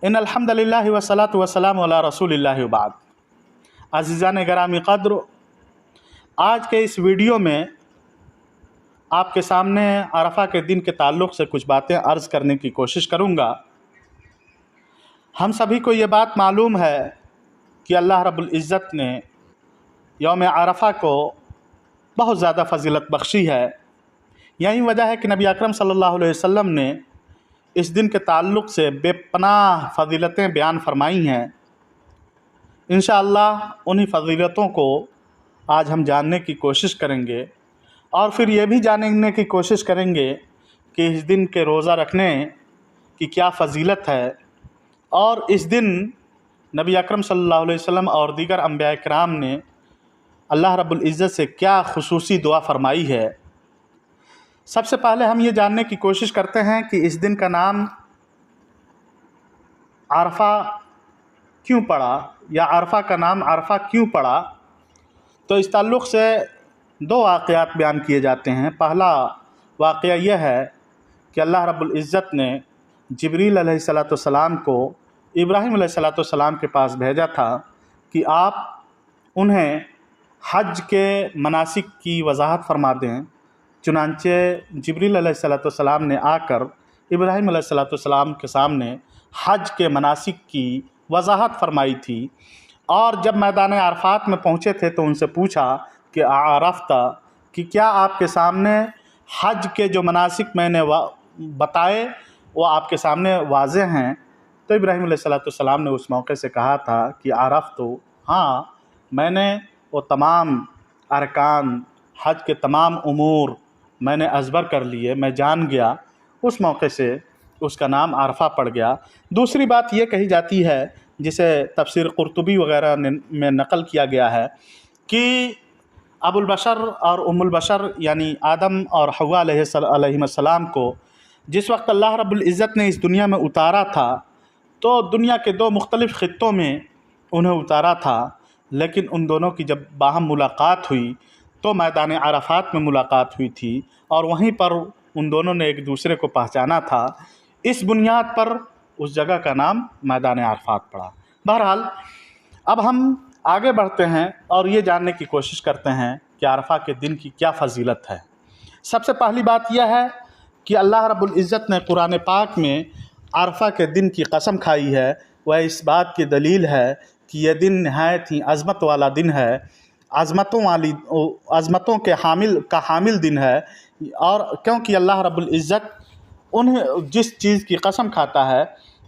इन अल्हम्दुलिल्लाहि वस्सलातु वस्सलामु अला रसूलिल्लाहि व बाद। अज़ीज़ान गिरामी क़द्र, आज के इस वीडियो में आपके सामने अरफ़ा के दिन के ताल्लुक़ से कुछ बातें अर्ज़ करने की कोशिश करूँगा। हम सभी को ये बात मालूम है कि अल्लाह रब्बुल इज़्ज़त ने यौम अरफ़ा को बहुत ज़्यादा फ़ज़ीलत बख्शी है। यही वजह है कि नबी अकरम सल्लल्लाहु अलैहि वसल्लम ने इस दिन के ताल्लुक़ से बेपनाह फ़ज़ीलतें बयान फरमाई हैं। इंशाअल्लाह उन्हीं फ़ज़ीलतों को आज हम जानने की कोशिश करेंगे और फिर ये भी जानने की कोशिश करेंगे कि इस दिन के रोज़ा रखने की क्या फ़ज़ीलत है और इस दिन नबी अकरम सल्लल्लाहु अलैहि वसल्लम और दीगर अंबिया किराम ने अल्लाह रब्बुल इज़्ज़त से क्या खुसूसी दुआ फरमाई है। सबसे पहले हम ये जानने की कोशिश करते हैं कि इस दिन का नाम अरफ़ा क्यों पड़ा या अरफ़ा का नाम अरफ़ा क्यों पड़ा। तो इस ताल्लुक़ से दो वाक़यात बयान किए जाते हैं। पहला वाक़या यह है कि अल्लाह रब्बुल इज़्ज़त ने जिब्रील अलैहिस्सलाम को इब्राहीम अलैहिस्सलाम के पास भेजा था कि आप उन्हें हज के मनासिक की वजाहत फरमा दें। चुनांचे जिब्रील अलैहिस्सलाम ने आकर इब्राहीम अलैहिस्सलाम के सामने हज के मनासिक की वजाहत फरमाई थी और जब मैदान अरफ़ात में पहुँचे थे तो उनसे पूछा कि आरफ़ता कि क्या आपके सामने हज के जो मनासिक मैंने बताए वो आपके सामने वाज़ेह हैं। तो इब्राहीम अलैहिस्सलाम ने उस मौके से कहा था कि आरफ़्तु, हाँ मैंने वो तमाम अरकान हज के तमाम उमूर मैंने अज़बर कर लिए, मैं जान गया। उस मौके से उसका नाम अरफ़ा पड़ गया। दूसरी बात ये कही जाती है जिसे तफ़सीर क़ुरतुबी वग़ैरह में नक़ल किया गया है कि अबुल बशर और उम्मुल बशर यानी आदम और हव्वा अलैहिस्सलाम को जिस वक्त अल्लाह रब्बुल इज़्ज़त ने इस दुनिया में उतारा था तो दुनिया के दो मुख्तलिफ़ ख़ित्तों में उन्हें उतारा था, लेकिन उन दोनों की जब बाहम मुलाकात हुई तो मैदान अरफ़ात में मुलाकात हुई थी और वहीं पर उन दोनों ने एक दूसरे को पहचाना था। इस बुनियाद पर उस जगह का नाम मैदान अरफ़ात पड़ा। बहरहाल अब हम आगे बढ़ते हैं और ये जानने की कोशिश करते हैं कि अरफ़ा के दिन की क्या फ़जीलत है। सबसे पहली बात यह है कि अल्लाह रब्बुल इज़्ज़त ने कुरान पाक में अरफ़ा के दिन की कसम खाई है। वह इस बात की दलील है कि यह दिन नहायत ही अज़मत वाला दिन है, अज़मतों के हामिल दिन है। और क्योंकि अल्लाह रब्बुल इज़्ज़त उन्हें जिस चीज़ की कसम खाता है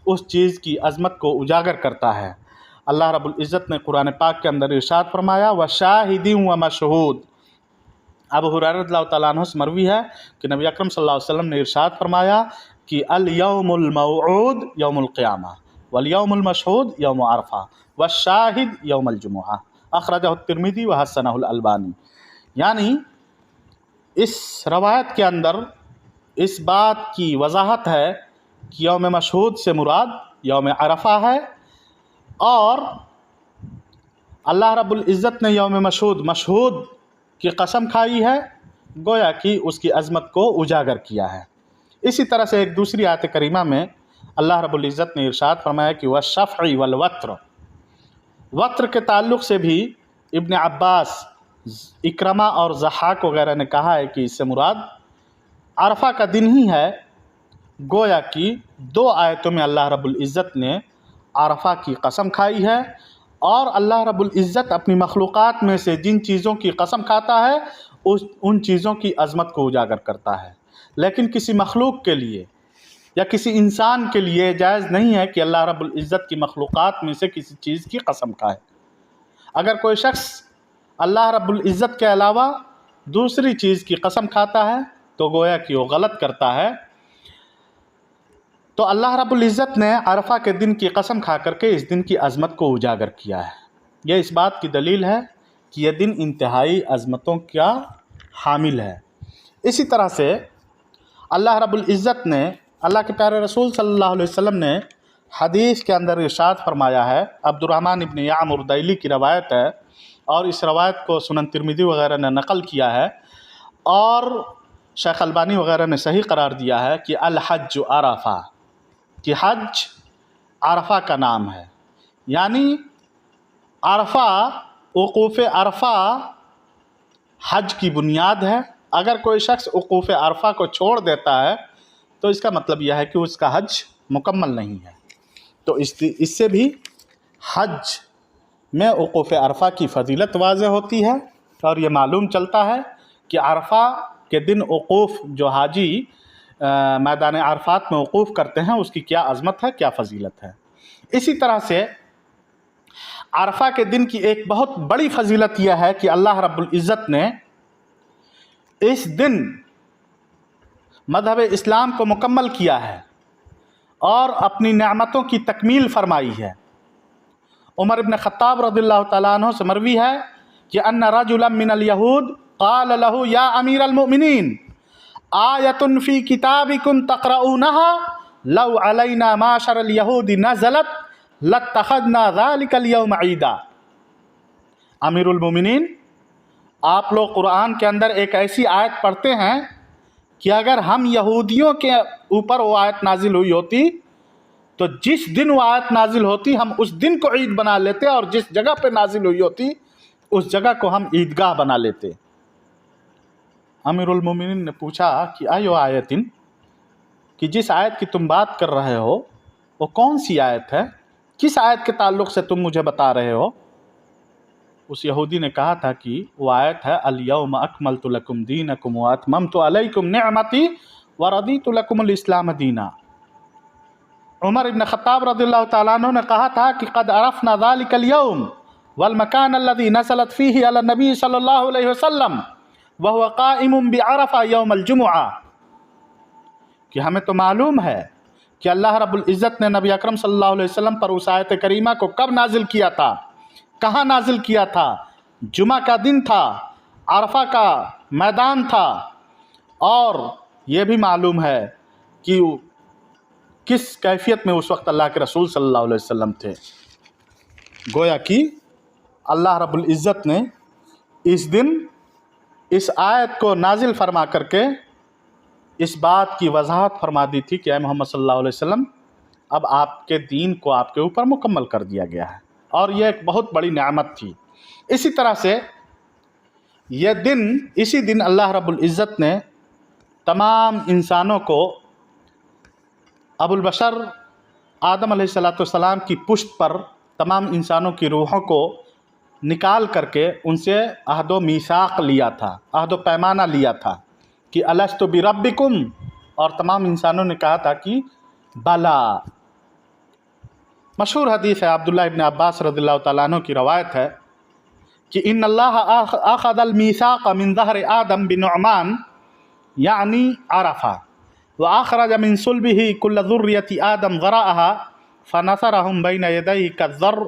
उस चीज़ की अज़मत को उजागर करता है। अल्लाह रब्बुल इज़्ज़त ने कुरान पाक के अंदर इरशाद फरमाया व शाहिदिन व मशहूद। अबू हुरैरा रज़ियल्लाहु तआला अन्हु से मरवी है कि नबी अकरम सल्लल्लाहु अलैहि वसल्लम ने इरशाद फरमाया कि अल यौमुल मौऊद यौमुल क़ियामा वल यौमुल मशहूद यौम अरफ़ा व शाहिद यौमुल जुमुआ। अख़रजहु तिर्मिज़ी व हसनहुल अलबानी। यानी इस रवायत के अंदर इस बात की वजाहत है कि यौम मशहूद से मुराद यौम अरफ़ा है और अल्लाह रब्बुल इज़्ज़त ने यौम मशहूद की कसम खाई है, गोया कि उसकी अज़मत को उजागर किया है। इसी तरह से एक दूसरी आयत करीमा में अल्लाह रब्बुल इज़्ज़त ने इरशाद फरमाया कि वश्शफ़ई वल वत्र के ताल्लुक़ से भी इब्न अब्बास, इक्रमा और ज़हाक वग़ैरह ने कहा है कि इससे मुराद अरफ़ा का दिन ही है। गोया कि दो आयतों में अल्लाह रब्बुल इज़्ज़त ने अरफ़ा की कसम खाई है और अल्लाह रब्बुल इज़्ज़त अपनी मखलूक़ात में से जिन चीज़ों की कसम खाता है उन चीज़ों की अज़मत को उजागर करता है। लेकिन किसी मखलूक़ के लिए या किसी इंसान के लिए जायज़ नहीं है कि अल्लाह रब्बुल इज़्ज़त की मखलूक़ात में से किसी चीज़ की कसम खाए। अगर कोई शख्स अल्लाह रब्बुल इज़्ज़त के अलावा दूसरी चीज़ की कसम खाता है तो गोया कि वो गलत करता है। तो अल्लाह रब्बुल इज़्ज़त ने अरफ़ा के दिन की कसम खा करके इस दिन की अज़मत को उजागर किया है। यह इस बात की दलील है कि यह दिन इंतहाई अज़मतों का हामिल है। इसी तरह से अल्लाह रब्बुल इज़्ज़त ने, अल्लाह के प्यारे रसूल सल्लल्लाहु अलैहि वसल्लम ने हदीस के अंदर इरशाद फरमाया है। अब्दुर्रहमान इब्न यामुर दैली की रवायत है और इस रवायत को सुनन तिर्मिज़ी वग़ैरह ने नक़ल किया है और शेख अलबानी वग़ैरह ने सही करार दिया है कि अल हज अरफ़ा, कि हज عرفہ کا نام ہے، یعنی عرفہ، وقوف عرفہ حج کی بنیاد ہے۔ اگر کوئی شخص وقوف عرفہ کو چھوڑ دیتا ہے تو اس کا مطلب یہ ہے کہ اس کا حج مکمل نہیں ہے۔ تو اس سے بھی حج میں وقوف عرفہ کی فضیلت واضح ہوتی ہے، اور یہ معلوم چلتا ہے کہ عرفہ کے دن وقوف جو حاجی میدان عرفات میں وقوف کرتے ہیں اس کی کیا عظمت ہے، کیا فضیلت ہے۔ اسی طرح سے عرفہ کے دن کی ایک بہت بڑی فضیلت یہ ہے کہ اللہ رب العزت نے اس دن مذہب اسلام کو مکمل کیا ہے اور اپنی نعمتوں کی تکمیل فرمائی ہے۔ عمر ابن خطاب رضی اللہ تعالیٰ عنہ سے مروی ہے کہ ان رجلا من الیہود قال له یا امیر المؤمنین آیۃ فی کتابکم تقرؤونها لو علینا معشر الیہود نزلت لاتخذنا ذلک اليوم عیدا۔ امیر المؤمنین، آپ لوگ قرآن کے اندر ایک ایسی آیت پڑھتے ہیں کہ اگر ہم یہودیوں کے اوپر وہ آیت نازل ہوئی ہوتی تو جس دن وہ آیت نازل ہوتی ہم اس دن کو عید بنا لیتے، اور جس جگہ پہ نازل ہوئی ہوتی اس جگہ کو ہم عیدگاہ بنا لیتے۔ امیر المومنین نے پوچھا کہ ایو آیتن، کہ جس آیت کی تم بات کر رہے ہو وہ کون سی آیت ہے، کس آیت کے تعلق سے تم مجھے بتا رہے ہو؟ اس یہودی نے کہا تھا کہ وہ آیت ہے الیوم اکملت لکم دینکم واتممت علیکم نعمتی ورضیت لکم الاسلام دینا۔ عمر ابن خطاب رضی اللہ تعالیٰ عنہ نے کہا تھا کہ قد عرفنا ذلک اليوم والمکان الذي نزلت فيه على النبي صلی اللہ علیہ وسلم وهو قائم بعرفہ یوم الجمعہ، کہ ہمیں تو معلوم ہے کہ اللہ رب العزت نے نبی اکرم صلی اللہ علیہ وسلم پر اس آیت کریمہ کو کب نازل کیا تھا، کہاں نازل کیا تھا، جمعہ کا دن تھا، عرفہ کا میدان تھا، اور یہ بھی معلوم ہے کہ کس کیفیت میں اس وقت اللہ کے رسول صلی اللہ علیہ وسلم تھے۔ گویا کہ اللہ رب العزت نے اس دن اس آیت کو نازل فرما کر کے اس بات کی وضاحت فرما دی تھی کہ اے محمد صلی اللہ علیہ وسلم، اب آپ کے دین کو آپ کے اوپر مکمل کر دیا گیا ہے، اور یہ ایک بہت بڑی نعمت تھی۔ اسی طرح سے اسی دن اللہ رب العزت نے تمام انسانوں کو ابو البشر آدم علیہ السلام کی پشت پر تمام انسانوں کی روحوں کو نکال کر کے ان سے عہد و میثاق لیا تھا، عہد و پیمانہ لیا تھا کہ الست بربکم، اور تمام انسانوں نے کہا تھا کہ بلا۔ مشہور حدیث ہے، عبداللہ ابن عباس رضی اللہ تعالیٰ عنہ کی روایت ہے کہ ان اللہ اخذ المیثاق من ظہر آدم بنعمان یعنی عرفہ واخرج من صلبہ کل ذریۃ آدم ذرائها فنثرهم بین یدیہ کالذر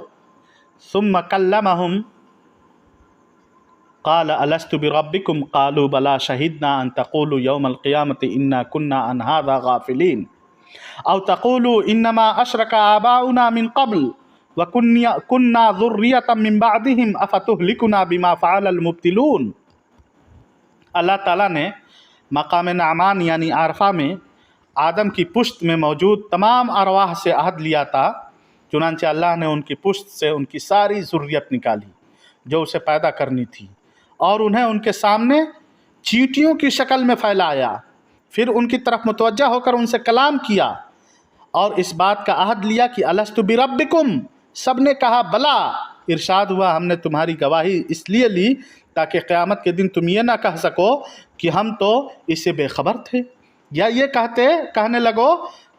ثم کلمهم قال الست بربکم قالوا بلا شہدنا ان تقولوا یوم القیامة انا كنا عن هذا غافلین او تقولوا انما اشرک آباؤنا من قبل وَكُنَّا ذُرِّيَّةً مِّن بَعْدِهِمْ أَفَتُهْلِكُنَا بِمَا فَعَلَ الْمُبْطِلُونَ۔ اللہ تعالیٰ نے مقام نعمان یعنی عرفہ میں آدم کی پشت میں موجود تمام ارواح سے عہد لیا تھا، چنانچہ اللہ نے ان کی پشت سے ان کی ساری ذریت نکالی جو اسے پیدا کرنی تھی، اور انہیں ان کے سامنے چیٹیوں کی شکل میں پھیلایا، پھر ان کی طرف متوجہ ہو کر ان سے کلام کیا اور اس بات کا عہد لیا کہ الست بربکم، سب نے کہا بلا۔ ارشاد ہوا ہم نے تمہاری گواہی اس لیے لی تاکہ قیامت کے دن تم یہ نہ کہہ سکو کہ ہم تو اس سے بے خبر تھے، یا یہ کہنے لگو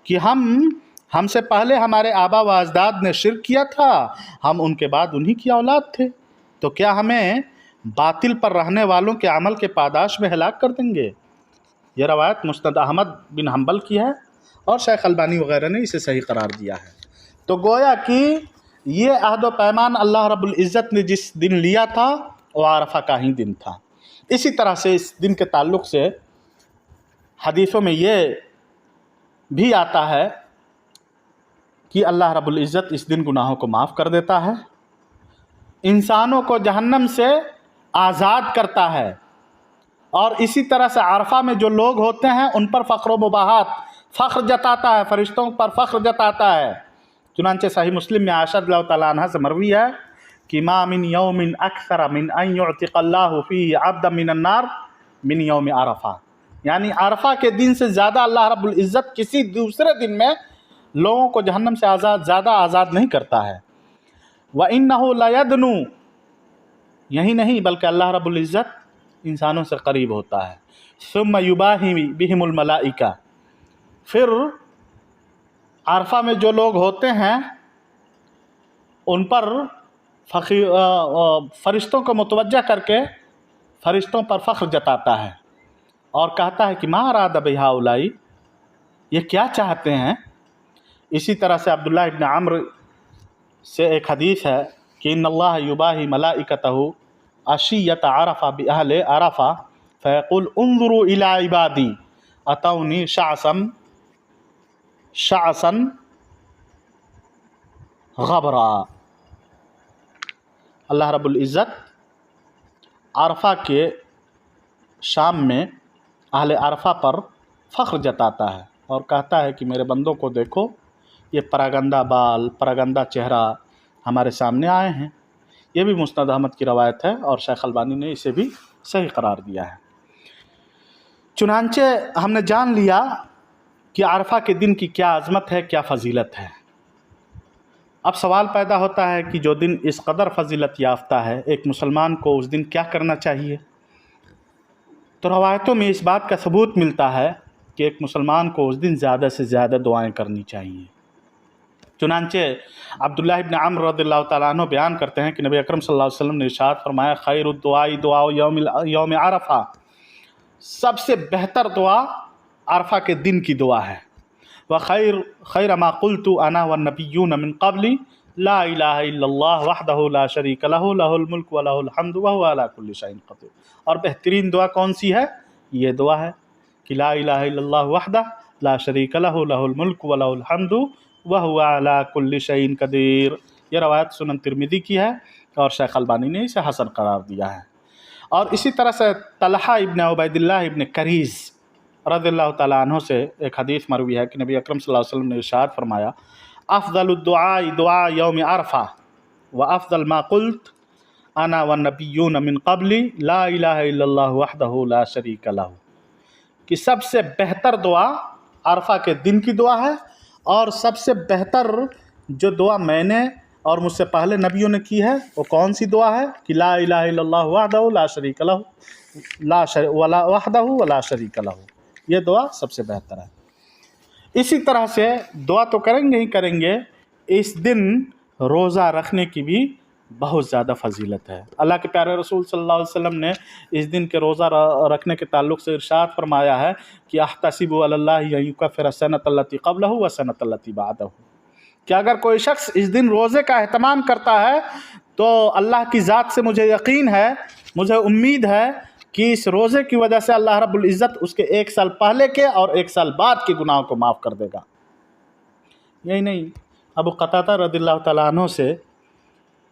کہ ہم سے پہلے ہمارے آبا و اجداد نے شرک کیا تھا، ہم ان کے بعد انہی کی اولاد تھے، تو کیا ہمیں باطل پر رہنے والوں کے عمل کے پاداش میں ہلاک کر دیں گے؟ یہ روایت مسند احمد بن حنبل کی ہے اور شیخ البانی وغیرہ نے اسے صحیح قرار دیا ہے۔ تو گویا کہ یہ عہد و پیمان اللہ رب العزت نے جس دن لیا تھا وہ عرفہ کا ہی دن تھا۔ اسی طرح سے اس دن کے تعلق سے حدیثوں میں یہ بھی آتا ہے کہ اللہ رب العزت اس دن گناہوں کو معاف کر دیتا ہے، انسانوں کو جہنم سے آزاد کرتا ہے، اور اسی طرح سے عرفہ میں جو لوگ ہوتے ہیں ان پر فخر و مباحات، فخر جتاتا ہے، فرشتوں پر فخر جتاتا ہے، चुनांचे सही मुस्लिम में आयशा रज़ियल्लाहु तआला अन्हा से मरवी है कि मा मिन यौमिन अक्सर मिन अन युअतिक़ल्लाहु फ़ीहि अब्दन मिनन नार मिन यौम अरफ़ा, यानी अरफ़ा के दिन से ज़्यादा अल्लाह रब्बुल इज़्ज़त किसी दूसरे दिन में लोगों को जहन्नम से ज़्यादा आज़ाद नहीं करता है। व इन्नहु लयदनु, यही नहीं बल्कि अल्लाह रब्बुल इज़्ज़त इंसानों से करीब होता है। सुम्मा युबाही बिहिमुल मलाइका, फिर अरफ़ा में जो लोग होते हैं उन पर फ़रिश्तों को मुतवज्जा करके फ़रिश्तों पर फ़ख्र जताता है और कहता है कि मा अराद बिहाउलाई, ये क्या चाहते हैं। इसी तरह से अब्दुल्लाह इब्न अम्र से एक हदीस है कि इन्नल्लाह युबाही मलाइकतहु अशियत अरफ़ा बि अहले अरफ़ा फ़यक़ुल उन्ज़ुरू इला इबादी अतौनी शाअसन गबरा। अल्लाह रब्बुल इज़्ज़त अरफ़ा के शाम में अहले अरफ़ा पर फ़ख्र जताता है और कहता है कि मेरे बंदों को देखो, ये परागंदा बाल, परागंदा चेहरा हमारे सामने आए हैं। ये भी मुस्नद अहमद की रवायत है और शेख अलबानी ने इसे भी सही करार दिया है। चुनांचे हमने जान लिया कि अरफ़ा के दिन की क्या अज़मत है, क्या फ़जीलत है। अब सवाल पैदा होता है कि जो दिन इस कदर फ़जीलत याफ्ता है, एक मुसलमान को उस दिन क्या करना चाहिए। तो रवायतों में इस बात का सबूत मिलता है कि एक मुसलमान को उस दिन ज़्यादा से ज़्यादा दुआएं करनी चाहिए। चुनांचे अब्दुल्ला इब्न अम्र रज़ियल्लाहु तआला अन्हु बयान करते हैं कि नबी अकरम सल्लल्लाहु अलैहि वसल्लम ने इरशाद फरमाया, खैरुद दुआई दुआ यौम अरफ़ा, सबसे बेहतर दुआ अरफ़ा के दिन की दुआ है। व खैर मा क़ुल्तु अना वन नबिय्यून मिन क़ब्ली ला इलाहा इल्लल्लाह वहदहु ला शरीका लहु लहुल मुल्क व लहुल हम्दु व हुवा अला कुल्लि शैइन क़दीर। और बेहतरीन दुआ कौन सी है? ये दुआ है कि ला इलाहा इल्लल्लाह वहदह ला शरीका लहु लहुल मुल्क व लहुल हम्दु व हुवा अला कुल्लि शैइन क़दीर। ये रवायत सुनन तिरमिज़ी की है और शेख अलबानी ने इसे हसन करार दिया है। और इसी तरह से तलहा इब्न उबैदिल्लाह इब्न करीज़ रज़ियल्लाहु तआला अन्हु से एक हदीस मरवी है कि नबी अकरम सल्लल्लाहु अलैहि वसल्लम ने इरशाद फरमाया, अफ़ज़लुद दुआई दुआ यौम अरफ़ा व अफ़ज़ल मा क़ुल्त अना वन नबिय्यून मिन क़ब्ली ला इलाहा इल्लल्लाह वहदहु ला शरीका लहु, कि सबसे बेहतर दुआ अरफ़ा के दिन की दुआ है और सबसे बेहतर जो दुआ मैंने और मुझसे पहले नबियों ने की है वो कौन सी दुआ है कि ला इलाहा इल्लल्लाह वहदहु ला शरीका लहु वहदहु वला शरीका लहु। ये दुआ सबसे बेहतर है। इसी तरह से दुआ तो करेंगे ही करेंगे, इस दिन रोज़ा रखने की भी बहुत ज़्यादा फजीलत है। अल्लाह के प्यारे रसूल सल्लल्लाहु अलैहि वसल्लम ने इस दिन के रोज़ा रखने के ताल्लुक़ से इरशाद फरमाया है कि अहतसिबु अलल्लाहि अन युकफ़िर सनत अल्लती क़ब्लहु व सनत अल्लती बअदहु, कि अगर कोई शख्स इस दिन रोज़े का अहतमाम करता है तो अल्लाह की ज़ात से मुझे यकीन है, मुझे उम्मीद है कि इस रोज़े की वजह से अल्लाह रब्बुल इज़्ज़त उसके एक साल पहले के और एक साल बाद के गुनाहों को माफ़ कर देगा। यही नहीं, अबू क़तादा रज़ियल्लाहु तआला अन्हु से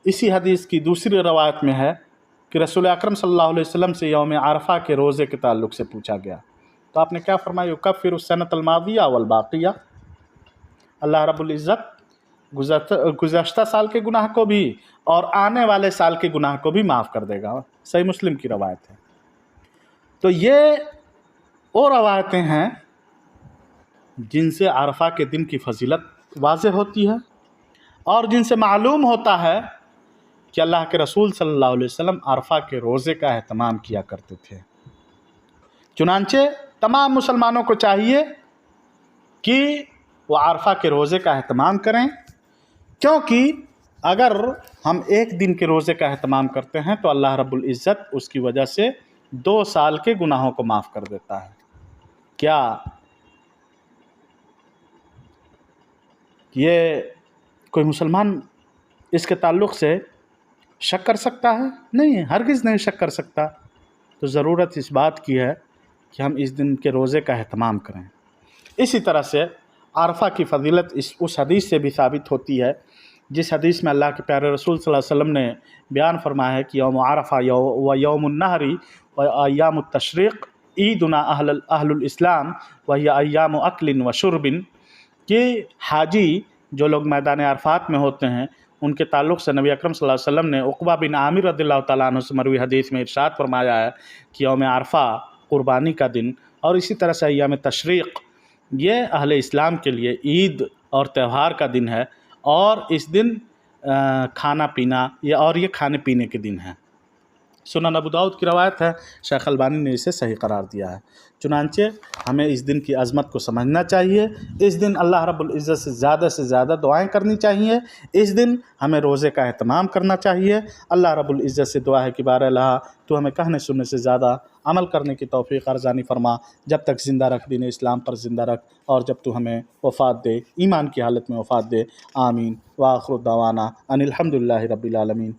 इसी हदीस की दूसरी रवायत में है कि रसूल अकरम सल्लल्लाहु अलैहि वसल्लम से यौम अरफ़ा के रोज़े के ताल्लुक़ से पूछा गया तो आपने क्या फरमाया, युकफ़िरु सनतल मादिया वल बाक़िया, अल्लाह रब्बुल इज़्ज़त गुज़श्ता साल के गुनाह को भी और आने वाले साल के गुनाह को भी माफ़ कर देगा। सही मुस्लिम की रवायत है। तो ये वो रवायतें हैं जिनसे अरफ़ा के दिन की फजीलत वाज़ेह होती है और जिनसे मालूम होता है कि अल्लाह के रसूल सल्लल्लाहु अलैहि वसल्लम अरफ़ा के रोज़े का अहतमाम किया करते थे। चुनांचे तमाम मुसलमानों को चाहिए कि वो अरफ़ा के रोज़े का अहतमाम करें, क्योंकि अगर हम एक दिन के रोज़े का अहतमाम करते हैं तो अल्लाह रब्बुल इज़्ज़त उसकी वजह से 2 साल के गुनाहों को माफ़ कर देता है। क्या ये कोई मुसलमान इसके ताल्लुक़ से शक कर सकता है? नहीं, हरगिज़ नहीं शक कर सकता। तो ज़रूरत इस बात की है कि हम इस दिन के रोज़े का अहतमाम करें। इसी तरह से अरफ़ा की फ़जीलत उस हदीस से भी साबित होती है जिस हदीस में अल्लाह के प्यारे रसूल सल्लल्लाहु अलैहि वसल्लम ने बयान फरमाया है कि यौम अरफ़ा व यौमुन नहरी व अय्यामुत तशरीक़ ईदुना अहलुल इस्लाम व हिय अय्यामु अक्लिन व शुर्बिन, कि हाजी जो लोग मैदान अरफात में होते हैं उनके ताल्लुक़ से नबी अकरम सल्लल्लाहु अलैहि वसल्लम ने उक़बा बिन आमिर रज़ियल्लाहु ताला अन्हु से मरवी हदीस में इरशाद फरमाया है कि यौम अरफा क़ुरबानी का दिन और इसी तरह से अय्याम तशरीक़ ये अहले इस्लाम के लिए ईद और त्यौहार का दिन है और इस दिन खाना पीना ये खाने पीने के दिन है। सुनन अबू दाऊद की रवायत है, शेख अलबानी ने इसे सही करार दिया है। चुनांचे हमें इस दिन की अज़मत को समझना चाहिए। इस दिन अल्लाह रब्बुल इज़्ज़त से ज़्यादा दुआएं करनी चाहिए। इस दिन हमें रोज़े का एहतमाम करना चाहिए। अल्लाह रब्बुल इज़्ज़त से दुआ है कि बार अल्लाह तो हमें कहने सुनने से ज़्यादा अमल करने की तौफ़ीक़ अर्ज़ानी फरमा। जब तक ज़िंदा रख दीन इस्लाम पर ज़िंदा रख और जब तू हमें वफ़ात दे ईमान की हालत में वफ़ात दे। आमीन। व आख़िरु दावाना अनिल हम्दुलिल्लाहि रब्बिल आलमीन।